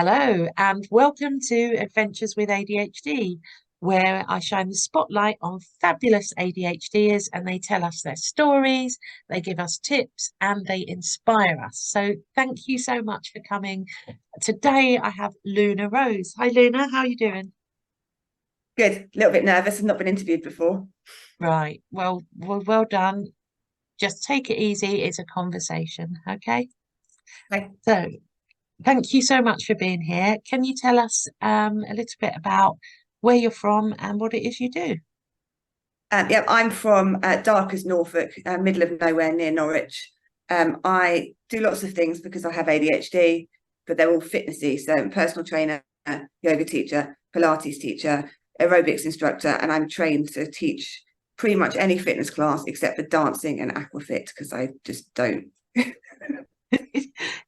Hello, and welcome to Adventures with ADHD, where I shine the spotlight on fabulous ADHDers and they tell us their stories, they give us tips, and they inspire us. So, thank you so much for coming. Today, I have Luna Rose. Hi, Luna, how are you doing? Good. A little bit nervous. I've not been interviewed before. Right, well done. Just take it easy. It's a conversation, okay? Okay. So, thank you so much for being here. Can you tell us a little bit about where you're from and what it is you do? Yeah, I'm from Darkers, Norfolk, middle of nowhere near Norwich. I do lots of things because I have ADHD, but they're all fitnessy. So I'm a personal trainer, yoga teacher, Pilates teacher, aerobics instructor, and I'm trained to teach pretty much any fitness class except for dancing and aquafit because I just don't.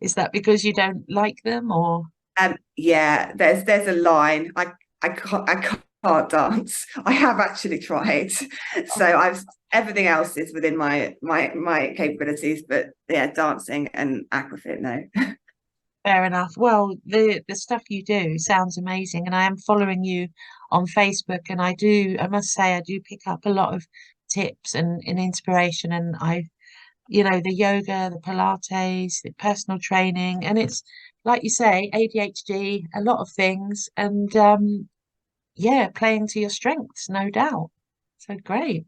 Is that because you don't like them or? Yeah, there's a line. I can't dance. I have actually tried. So I've everything else is within my capabilities, but yeah, dancing and aquafit, no. Fair enough. Well, the stuff you do sounds amazing, and I am following you on Facebook, and I must say, I do pick up a lot of tips and inspiration, and the yoga, the Pilates, the personal training, and it's like you say, ADHD, a lot of things, and yeah, playing to your strengths, no doubt. So great.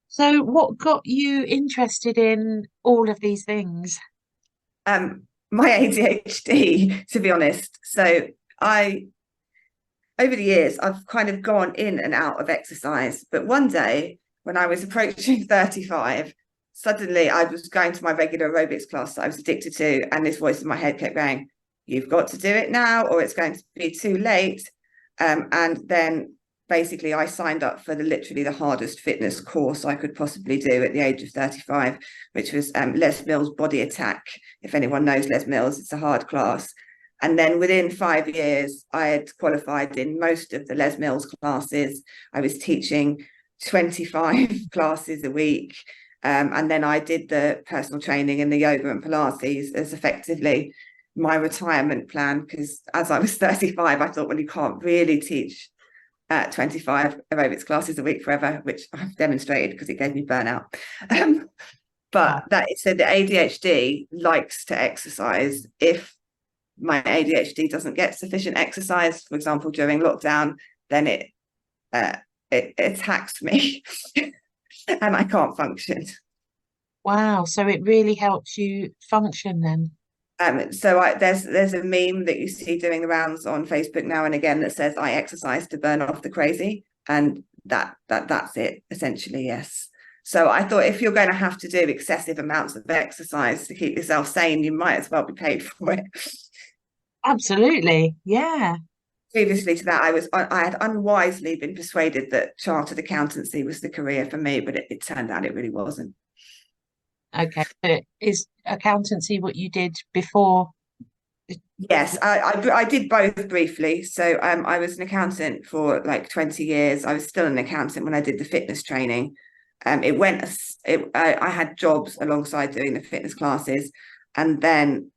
So, what got you interested in all of these things? My ADHD, to be honest. So I over the years I've kind of gone in and out of exercise, but one day when I was approaching 35, suddenly I was going to my regular aerobics class that I was addicted to, and this voice in my head kept going, "You've got to do it now, or it's going to be too late." And then basically I signed up for literally the hardest fitness course I could possibly do at the age of 35, which was Les Mills Body Attack. If anyone knows Les Mills, it's a hard class. And then within 5 years, I had qualified in most of the Les Mills classes. I was teaching 25 classes a week. And then I did the personal training and the yoga and Pilates as effectively my retirement plan, because as I was 35, I thought, well, you can't really teach 25 aerobics classes a week forever, which I've demonstrated because it gave me burnout. But that so the ADHD likes to exercise. If my ADHD doesn't get sufficient exercise, for example, during lockdown, then it attacks me and I can't function. Wow, so it really helps you function then. So there's a meme that you see doing the rounds on Facebook now and again that says I exercise to burn off the crazy, and that's it essentially. Yes. So I thought if you're going to have to do excessive amounts of exercise to keep yourself sane, you might as well be paid for it. Absolutely. Yeah. Previously to that, I had unwisely been persuaded that chartered accountancy was the career for me, but it turned out it really wasn't. Okay. But is accountancy what you did before? Yes, I did both briefly. So I was an accountant for like 20 years. I was still an accountant when I did the fitness training. I had jobs alongside doing the fitness classes, and then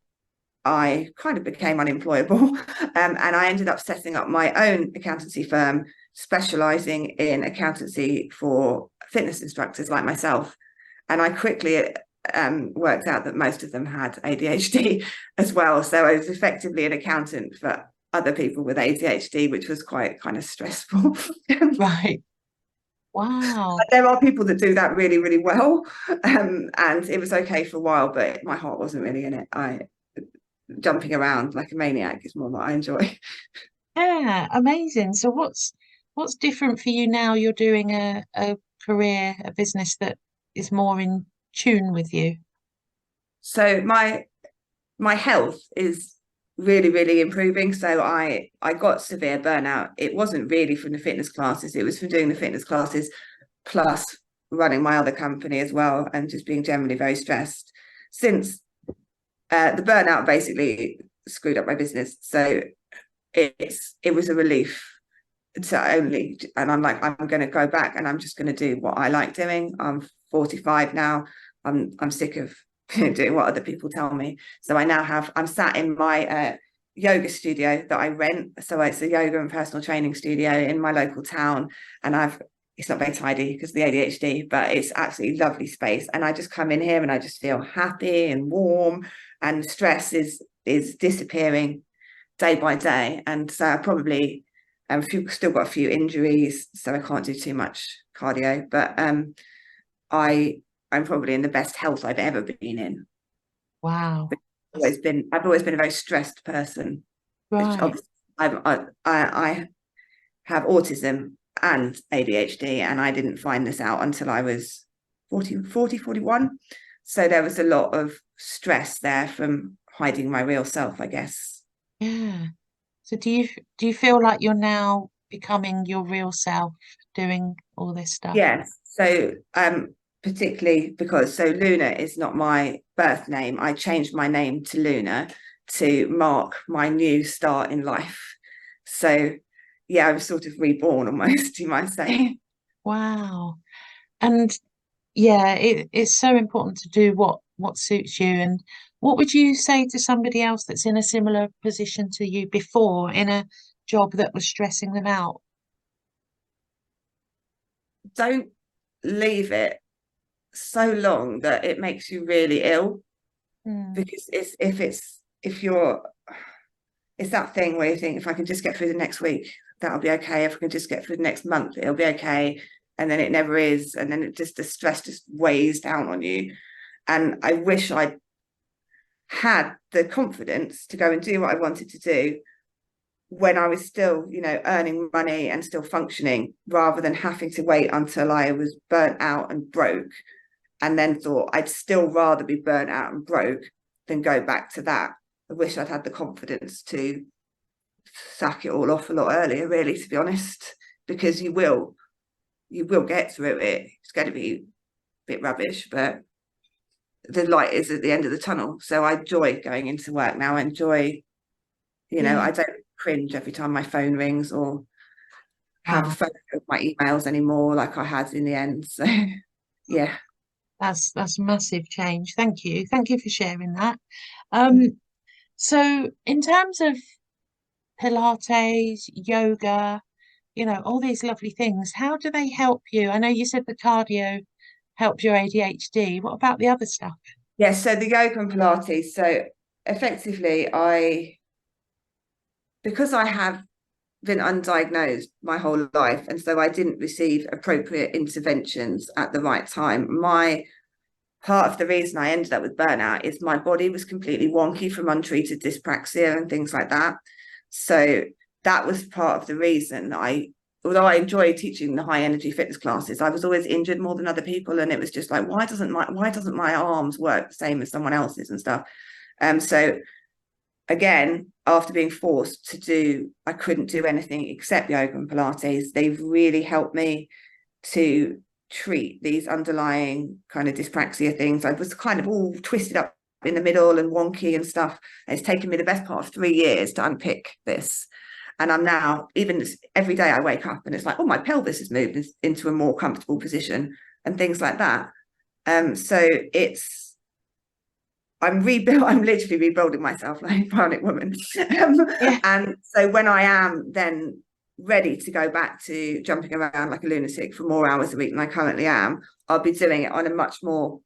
I kind of became unemployable. And I ended up setting up my own accountancy firm, specializing in accountancy for fitness instructors like myself. And I quickly worked out that most of them had ADHD as well. So I was effectively an accountant for other people with ADHD, which was quite kind of stressful. Right. Wow. There are people that do that really, really well. And it was okay for a while, but my heart wasn't really in it. I jumping around like a maniac is more what I enjoy. Yeah, amazing. So what's different for you now? You're doing a career, a business that is more in tune with you. So my health is really, really improving. So I got severe burnout. It wasn't really from the fitness classes, it was from doing the fitness classes plus running my other company as well, and just being generally very stressed. Since the burnout basically screwed up my business. So it was a relief to only, and I'm like, I'm going to go back and I'm just going to do what I like doing. I'm 45 now. I'm sick of doing what other people tell me. So I'm sat in my yoga studio that I rent. So it's a yoga and personal training studio in my local town. And it's not very tidy because of the ADHD, but it's absolutely lovely space. And I just come in here and I just feel happy and warm, and stress is disappearing day by day. And so I probably still got a few injuries, so I can't do too much cardio, but I'm probably in the best health I've ever been in. Wow. I've always been a very stressed person, which Right. obviously I have autism and ADHD, and I didn't find this out until I was 41. So there was a lot of stress there from hiding my real self, I guess. Yeah. So do you feel like you're now becoming your real self doing all this stuff? Yes. So particularly because Luna is not my birth name. I changed my name to Luna to mark my new start in life. So yeah, I was sort of reborn almost, you might say. Wow. And yeah, it's so important to do what suits you. And what would you say to somebody else that's in a similar position to you before, in a job that was stressing them out? Don't leave it so long that it makes you really ill, Hmm. because if you're it's that thing where you think, if I can just get through the next week, that'll be okay. If I can just get through the next month, it'll be okay. And then it never is. And then the stress just weighs down on you. And I wish I had the confidence to go and do what I wanted to do when I was still, earning money and still functioning, rather than having to wait until I was burnt out and broke, and then thought I'd still rather be burnt out and broke than go back to that. I wish I'd had the confidence to sack it all off a lot earlier, really, to be honest, because you will get through it. It's going to be a bit rubbish, but the light is at the end of the tunnel. So I enjoy going into work now. I enjoy, Yeah. I don't cringe every time my phone rings, or have a Wow. photo of my emails anymore like I had in the end. So yeah. That's massive change. Thank you. Thank you for sharing that. Um, so in terms of Pilates, yoga, all these lovely things, how do they help you? I know you said the cardio helps your ADHD. What about the other stuff? Yeah, so the yoga and Pilates. So effectively, because I have been undiagnosed my whole life, and so I didn't receive appropriate interventions at the right time. My part of the reason I ended up with burnout is my body was completely wonky from untreated dyspraxia and things like that. So that was part of the reason although I enjoyed teaching the high energy fitness classes, I was always injured more than other people. And it was just like, why doesn't my arms work the same as someone else's and stuff? So again, after being forced to I couldn't do anything except yoga and Pilates. They've really helped me to treat these underlying kind of dyspraxia things. I was kind of all twisted up in the middle and wonky and stuff. And it's taken me the best part of 3 years to unpick this. And I'm now, even every day I wake up and it's like, oh, my pelvis has moved into a more comfortable position and things like that. So I'm literally rebuilding myself like a bionic woman. Yeah. And so when I am then ready to go back to jumping around like a lunatic for more hours a week than I currently am, I'll be doing it on a much more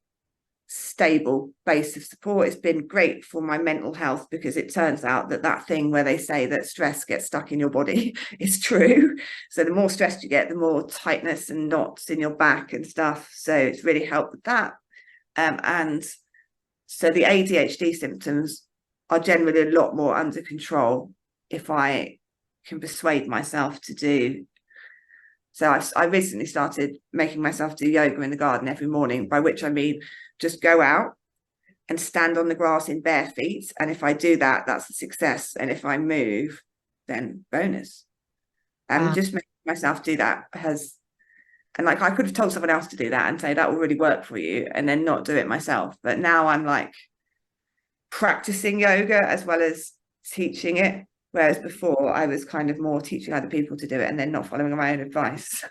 stable base of support. It's been great for my mental health, because it turns out that thing where they say that stress gets stuck in your body is true. So the more stressed you get, the more tightness and knots in your back and stuff. So it's really helped with that. And so the ADHD symptoms are generally a lot more under control if I can persuade myself to do. So I recently started making myself do yoga in the garden every morning, by which I mean just go out and stand on the grass in bare feet. And if I do that, that's a success. And if I move, then bonus. And Wow. just making myself do that and like I could have told someone else to do that and say that will really work for you, and then not do it myself. But now I'm like practicing yoga as well as teaching it. Whereas before I was kind of more teaching other people to do it and then not following my own advice.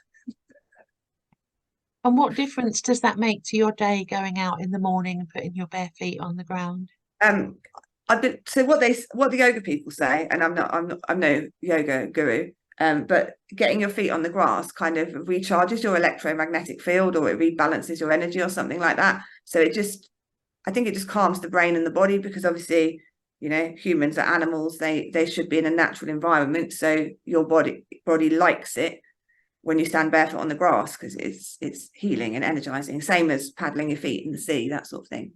And what difference does that make to your day going out in the morning and putting your bare feet on the ground? Um, so what the yoga people say, and I'm no yoga guru, but getting your feet on the grass kind of recharges your electromagnetic field, or it rebalances your energy or something like that. So I think it just calms the brain and the body, because obviously, you know, humans are animals, they should be in a natural environment. So your body likes it when you stand barefoot on the grass, because it's healing and energizing, same as paddling your feet in the sea, that sort of thing.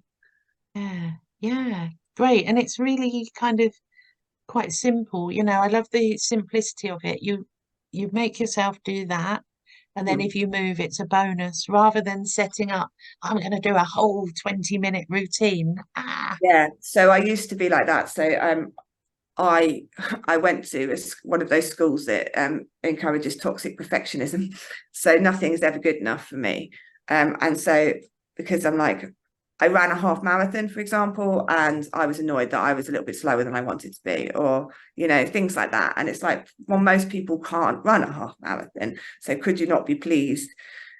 Yeah, yeah, great. And it's really kind of quite simple. You know, I love the simplicity of it. You make yourself do that, and then Mm. if you move, it's a bonus rather than setting up, I'm going to do a whole 20-minute routine. Ah, Yeah, so I used to be like that. So I went to one of those schools that encourages toxic perfectionism. So nothing's ever good enough for me. And so, because I'm like, I ran a half marathon, for example, and I was annoyed that I was a little bit slower than I wanted to be, or, you know, things like that. And it's like, well, most people can't run a half marathon. So could you not be pleased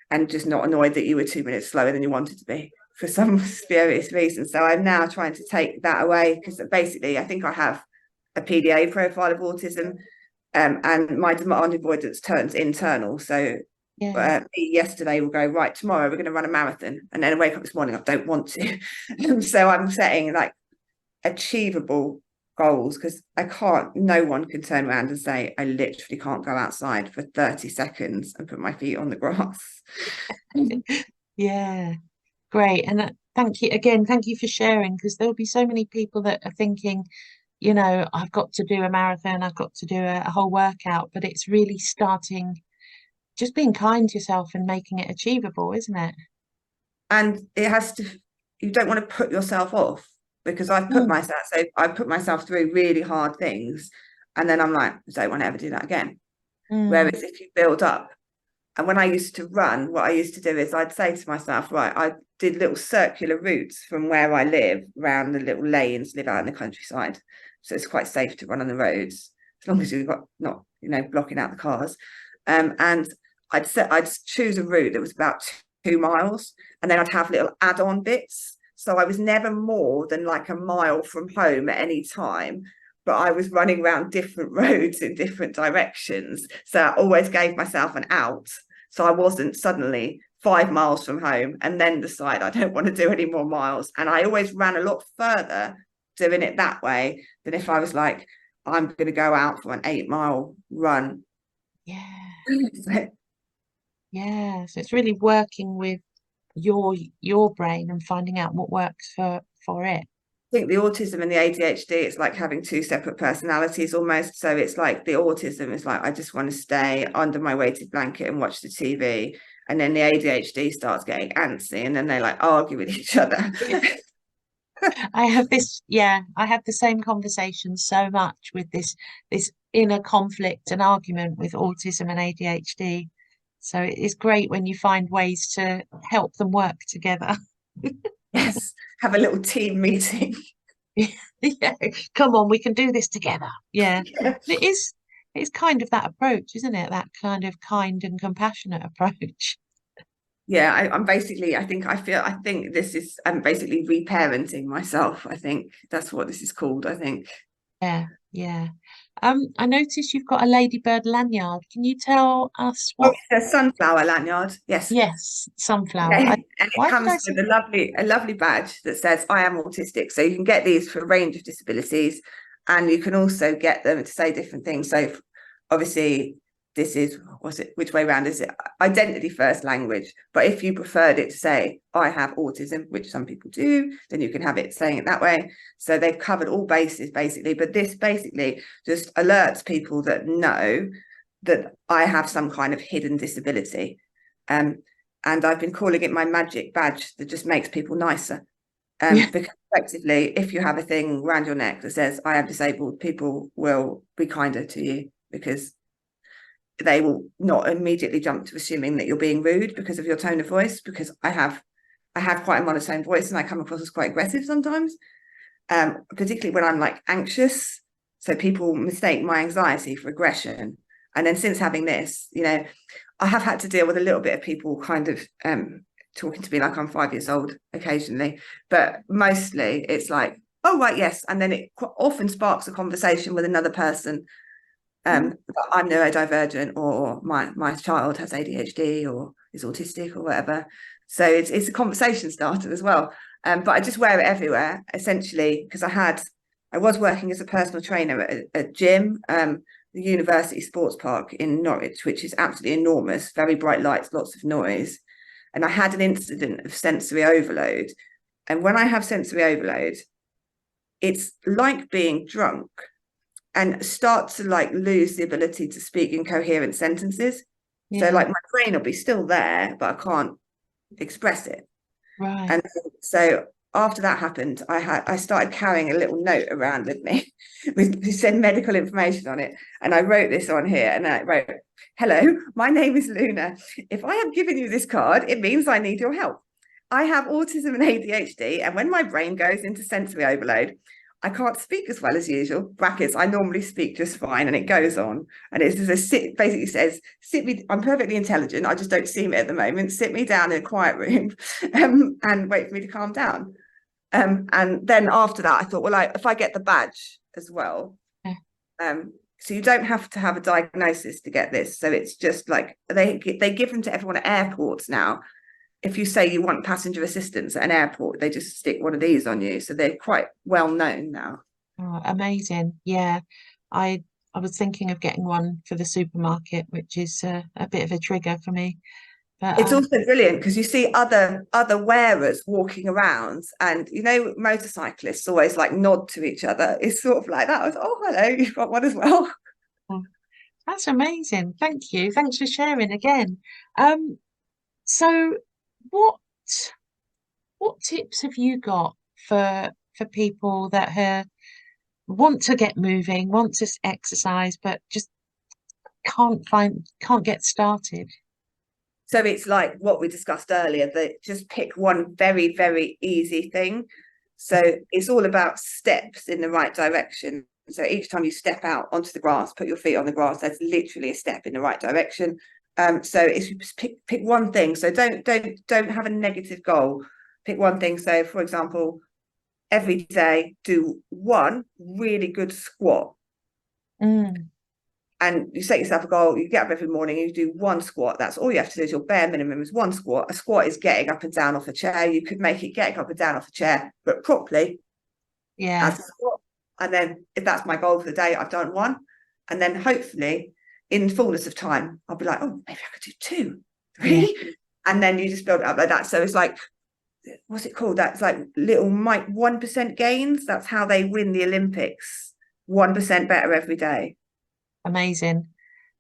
and just not annoyed that you were 2 minutes slower than you wanted to be for some spurious reason? So I'm now trying to take that away, because basically I think I have a PDA profile of autism, and my demand avoidance turns internal. So yeah, yesterday will go, right, tomorrow we're going to run a marathon, and then I wake up this morning, I don't want to. So I'm setting like achievable goals, because no one can turn around and say, I literally can't go outside for 30 seconds and put my feet on the grass. yeah, great. And thank you again. Thank you for sharing, because there'll be so many people that are thinking, you know, I've got to do a marathon, I've got to do a whole workout, but it's really starting, just being kind to yourself and making it achievable, isn't it? And it has to, you don't want to put yourself off, because Mm, I put myself through really hard things, and then I'm like, I don't want to ever do that again. mm, Whereas if you build up, and when I used to run, what I used to do is I'd say to myself, right, I did little circular routes from where I live around the little lanes, live out in the countryside. So it's quite safe to run on the roads, as long as you've got not, you know, blocking out the cars. And I'd choose a route that was about 2 miles, and then I'd have little add-on bits. So I was never more than like a mile from home at any time, but I was running around different roads in different directions. So I always gave myself an out. So I wasn't suddenly 5 miles from home and then decide I don't want to do any more miles. And I always ran a lot further doing it that way than if I was like, I'm going to go out for an 8 mile run. yeah, So yeah. So it's really working with your brain and finding out what works for it. I think the autism and the ADHD, it's like having two separate personalities almost. So it's like the autism is like, I just want to stay under my weighted blanket and watch the TV. And then the ADHD starts getting antsy, and then they like argue with each other. I have this, yeah, I have the same conversation so much with this inner conflict and argument with autism and ADHD. So it's great when you find ways to help them work together. Yes, have a little team meeting. Yeah, come on, we can do this together. Yeah. Yeah. And it's kind of that approach, isn't it? That kind of kind and compassionate approach. Yeah, I'm basically, I think this is, I'm basically reparenting myself. I think that's what this is called, I think. Yeah, yeah. I noticed you've got a ladybird lanyard. Can you tell us Oh, what? it's a sunflower lanyard. Yes. Yes, sunflower. Yeah. And it Why did I comes with say? a lovely badge that says I am autistic. So you can get these for a range of disabilities, and you can also get them to say different things. So obviously this is, what's it, which way around is it? Identity first language. But if you preferred it to say I have autism, which some people do, then you can have it saying it that way. So they've covered all bases basically. But this basically just alerts people that know that I have some kind of hidden disability. And I've been calling it my magic badge that just makes people nicer. Yeah, Because effectively, if you have a thing around your neck that says I am disabled, people will be kinder to you, because they will not immediately jump to assuming that you're being rude because of your tone of voice. Because I have quite a monotone voice, and I come across as quite aggressive sometimes, particularly when I'm like anxious. So people mistake my anxiety for aggression. And then since having this, you know, I have had to deal with a little bit of people kind of talking to me like I'm 5 years old occasionally, but mostly it's like, oh right, yes, and then it often sparks a conversation with another person. Mm. I'm neurodivergent, or my child has ADHD or is autistic or whatever. So it's a conversation starter as well. But I just wear it everywhere, essentially, because I was working as a personal trainer at a gym, the University Sports Park in Norwich, which is absolutely enormous, very bright lights, lots of noise. And I had an incident of sensory overload. And when I have sensory overload, it's like being drunk, and start to like lose the ability to speak in coherent sentences. So Yeah, like my brain will be still there, but I can't express it. right. And so after that happened, I started carrying a little note around with me with said medical information on it. And I wrote this on here, and I wrote, "Hello, my name is Luna. If I have given you this card, it means I need your help. I have autism and ADHD, and when my brain goes into sensory overload, I can't speak as well as usual. Brackets, I normally speak just fine," and it goes on. And it's just basically says, "Sit me, I'm perfectly intelligent. I just don't seem it at the moment. Sit me down in a quiet room and wait for me to calm down." And then after that, I thought, well, if I get the badge as well, Yeah. so you don't have to have a diagnosis to get this. So it's just like they give them to everyone at airports now. If you say you want passenger assistance at an airport, they just stick one of these on you. So they're quite well known now. Oh, amazing. Yeah. I I was thinking of getting one for the supermarket, which is a bit of a trigger for me. But It's also brilliant because you see other wearers walking around, and motorcyclists always like nod to each other. It's sort of like that. I was, oh, hello, you've got one as well. oh, that's amazing. Thank you. Thanks for sharing again. Um, so what what tips have you got for people that want to get moving, want to exercise, but just can't get started? So it's like what we discussed earlier, that just pick one very, very easy thing. So it's all about steps in the right direction. So each time you step out onto the grass, put your feet on the grass, that's literally a step in the right direction. So if you pick one thing, so don't have a negative goal. Pick one thing. So for example, every day do one really good squat. Mm, And you set yourself a goal, you get up every morning, you do one squat. That's all you have to do, is your bare minimum is one squat. A squat is getting up and down off a chair. You could make it getting up and down off a chair, but properly yeah, as a squat. And then if that's my goal for the day, I've done one. And then hopefully in fullness of time, I'll be like, oh, maybe I could do two, yeah, three. And then you just build it up like that. So it's like, what's it called? That's like little 1% gains. That's how they win the Olympics. 1% better every day. amazing.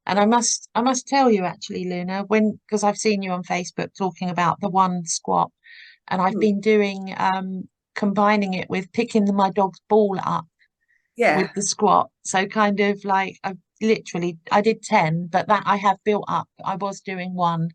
And I must tell you actually, Luna, because I've seen you on Facebook talking about the one squat, and I've Hmm. been doing combining it with picking my dog's ball up with Yeah. the squat. So kind of like I did 10, but that I have built up. I was doing one.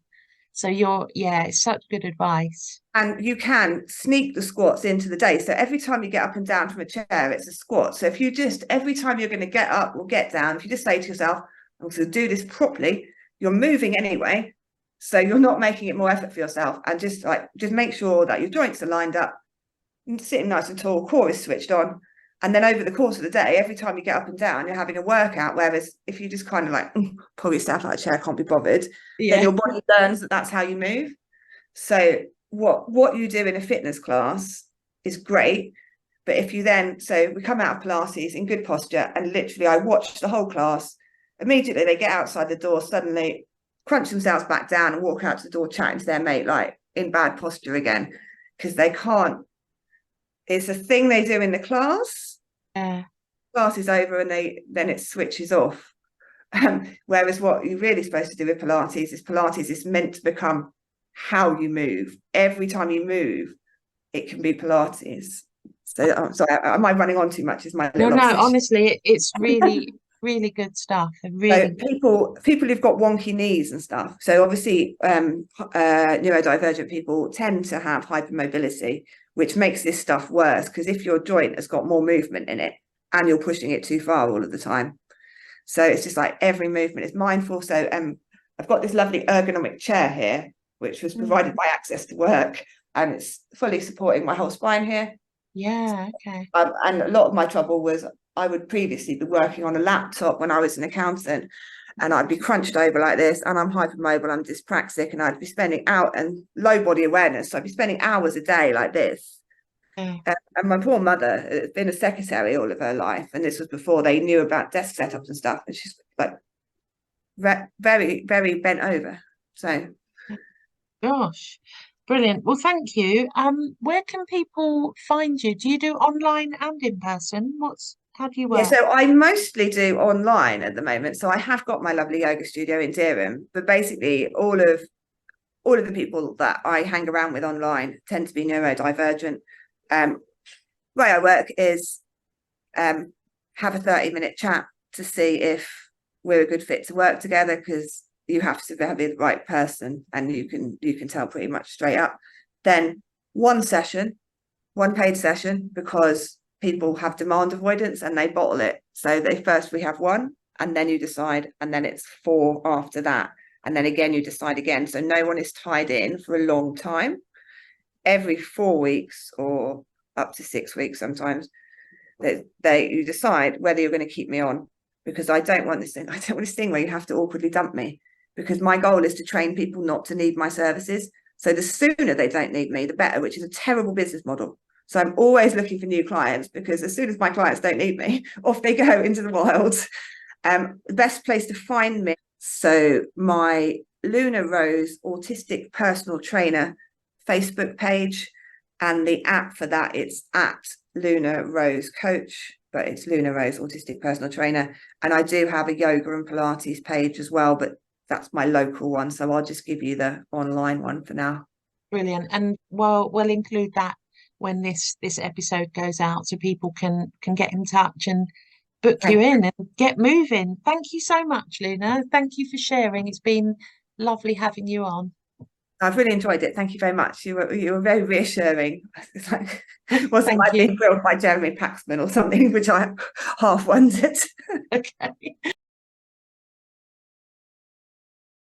So yeah, it's such good advice. And you can sneak the squats into the day. So every time you get up and down from a chair, it's a squat. So if you just, every time you're going to get up or get down, if you just say to yourself, I'm going to do this properly, you're moving anyway. So you're not making it more effort for yourself. And just make sure that your joints are lined up, sitting nice and tall, core is switched on. And then over the course of the day, every time you get up and down, you're having a workout. Whereas if you just kind of like pull yourself out of a chair, can't be bothered, then Yeah. your body learns that that's how you move. So what you do in a fitness class is great. But if you then, so we come out of Pilates in good posture, and literally I watch the whole class. Immediately they get outside the door, suddenly crunch themselves back down and walk out to the door chatting to their mate, like in bad posture again, because they can't. It's a thing they do in the class. Yeah. Class is over, and then it switches off. Whereas what you're really supposed to do with Pilates is meant to become how you move. Every time you move, it can be Pilates. So I'm sorry, am I running on too much? Is my No, little no, obsession? honestly, it's really, really good stuff. And So really, people who've got wonky knees and stuff. So obviously, neurodivergent people tend to have hypermobility, which makes this stuff worse, because if your joint has got more movement in it and you're pushing it too far all of the time, so it's just like every movement is mindful. So I've got this lovely ergonomic chair here, which was mm, provided by Access to Work, and it's fully supporting my whole spine here. Yeah, okay. And a lot of my trouble was I would previously be working on a laptop when I was an accountant, and I'd be crunched over like this, and I'm hypermobile, I'm dyspraxic, and I'd be spending out and low body awareness. So I'd be spending hours a day like this. Yeah. And my poor mother had been a secretary all of her life, and this was before they knew about desk setups and stuff. And she's like very, very bent over. So Gosh, brilliant. Well, thank you. Where can people find you? Do you do online and in person? How do you yeah, work? so I mostly do online at the moment. So I have got my lovely yoga studio in Durham, but basically all of the people that I hang around with online tend to be neurodivergent. Way I work is have a 30-minute chat to see if we're a good fit to work together, because you have to have the right person, and you can tell pretty much straight up. Then one paid session, because people have demand avoidance and they bottle it. So we have one, and then you decide, and then it's 4 after that. And then again, you decide again. So no one is tied in for a long time. Every 4 weeks or up to 6 weeks sometimes, you decide whether you're going to keep me on, because I don't want this thing where you have to awkwardly dump me, because my goal is to train people not to need my services. So the sooner they don't need me, the better, which is a terrible business model. So I'm always looking for new clients, because as soon as my clients don't need me, off they go into the wild. The best place to find me, so my Luna Rose Autistic Personal Trainer Facebook page, and the app for that, it's at Luna Rose Coach, but it's Luna Rose Autistic Personal Trainer. And I do have a yoga and Pilates page as well, but that's my local one. So I'll just give you the online one for now. Brilliant. And well, we'll include that when this episode goes out, so people can get in touch and book you in and get moving. Thank you so much, Luna. Thank you for sharing. It's been lovely having you on. I've really enjoyed it. Thank you very much. You were very reassuring. It's like, wasn't Thank like you. being grilled by Jeremy Paxman or something, which I half wondered. Okay.